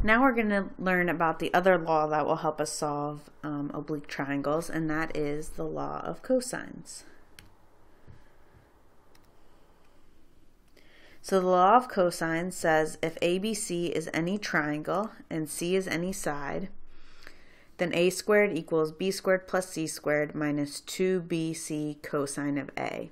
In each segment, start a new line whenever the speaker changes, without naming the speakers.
Now we're going to learn about the other law that will help us solve oblique triangles, and that is the law of cosines. So the law of cosines says if ABC is any triangle and C is any side, then A squared equals B squared plus C squared minus 2BC cosine of A.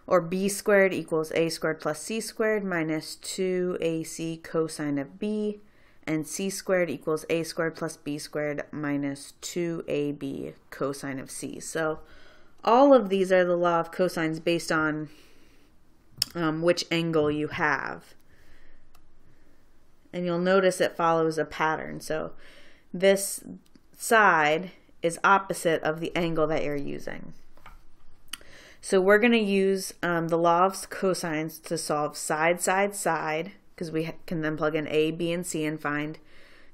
Or B squared equals A squared plus C squared minus 2AC cosine of B, and C squared equals A squared plus B squared minus 2AB cosine of C. So all of these are the law of cosines based on which angle you have. And you'll notice it follows a pattern. So this side is opposite of the angle that you're using. So we're going to use the law of cosines to solve side, side, side, because we can then plug in A, B, and C and find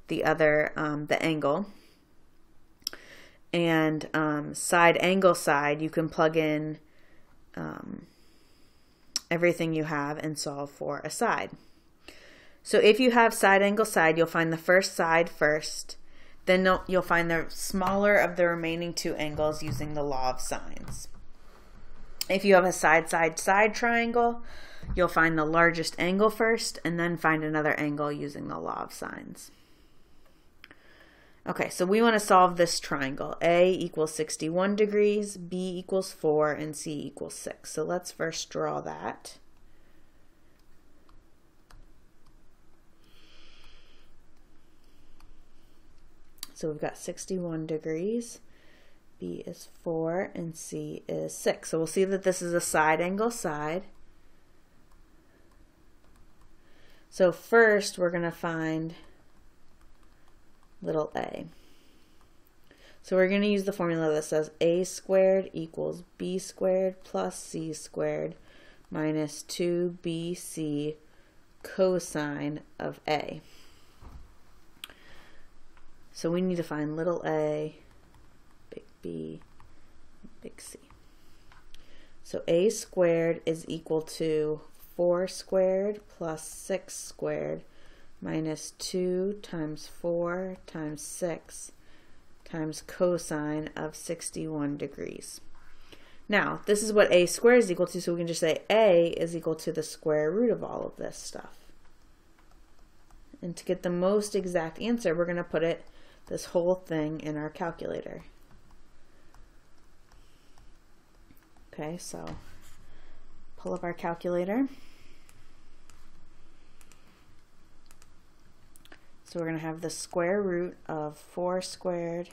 the other, the angle. And side, angle, side, you can plug in everything you have and solve for a side. So if you have side, angle, side, you'll find the first side first. Then you'll find the smaller of the remaining two angles using the law of sines. If you have a side, side, side triangle, you'll find the largest angle first and then find another angle using the law of sines. Okay, so we want to solve this triangle. A equals 61 degrees, B equals 4, and C equals 6. So let's first draw that. So we've got 61 degrees, B is 4, and C is 6. So we'll see that this is a side angle side. So first we're going to find little a. So we're going to use the formula that says A squared equals B squared plus C squared minus 2BC cosine of A. So we need to find little a, big B, big C. So A squared is equal to 4 squared plus 6 squared minus 2 times 4 times 6 times cosine of 61 degrees. Now, this is what A squared is equal to, so we can just say A is equal to the square root of all of this stuff. And to get the most exact answer, we're going to put this whole thing in our calculator. Okay, so pull up our calculator. So we're going to have the square root of 4 squared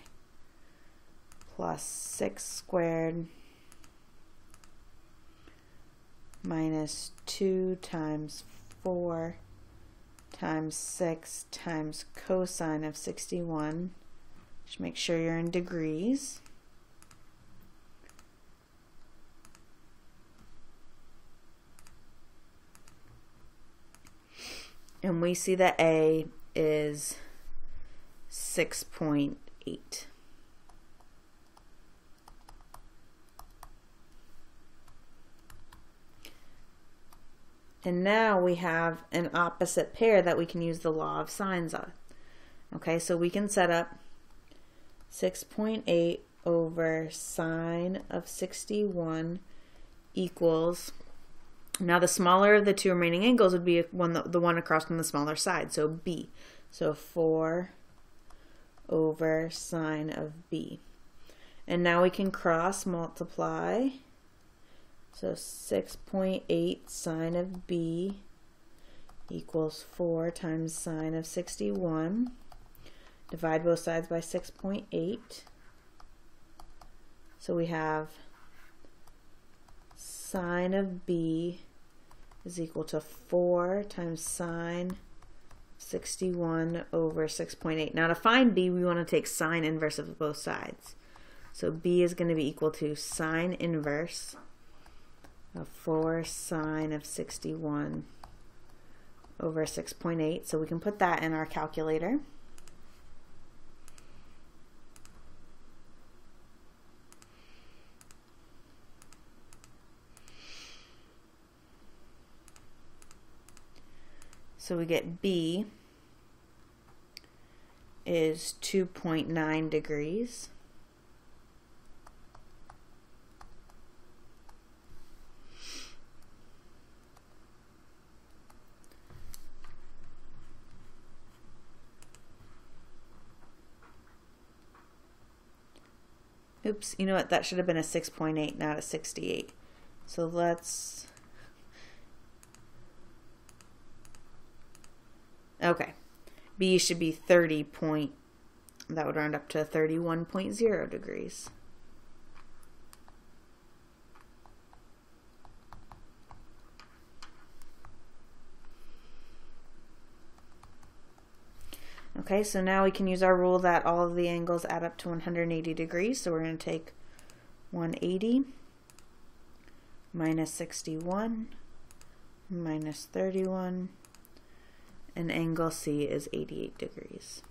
plus 6 squared minus 2 times 4 times 6 times cosine of 61. Just make sure you're in degrees. And we see that A is 6.8. And now we have an opposite pair that we can use the law of sines on. Okay, so we can set up 6.8 over sine of 61 equals, now the smaller of the two remaining angles would be the one across from the smaller side, so B. So 4 over sine of B. And now we can cross multiply. So 6.8 sine of B equals 4 times sine of 61. Divide both sides by 6.8. So we have sine of B is equal to 4 times sine 61 over 6.8. Now to find B, we want to take sine inverse of both sides. So B is going to be equal to sine inverse of 4 sine of 61 over 6.8. So we can put that in our calculator. So we get B is 2.9 degrees. Oops, you know what? That should have been a 6.8, not a 68. So let's... Okay. B should be 30 point... That would round up to 31.0 degrees. Okay, so now we can use our rule that all of the angles add up to 180 degrees. So we're going to take 180 minus 61 minus 31, and angle C is 88 degrees.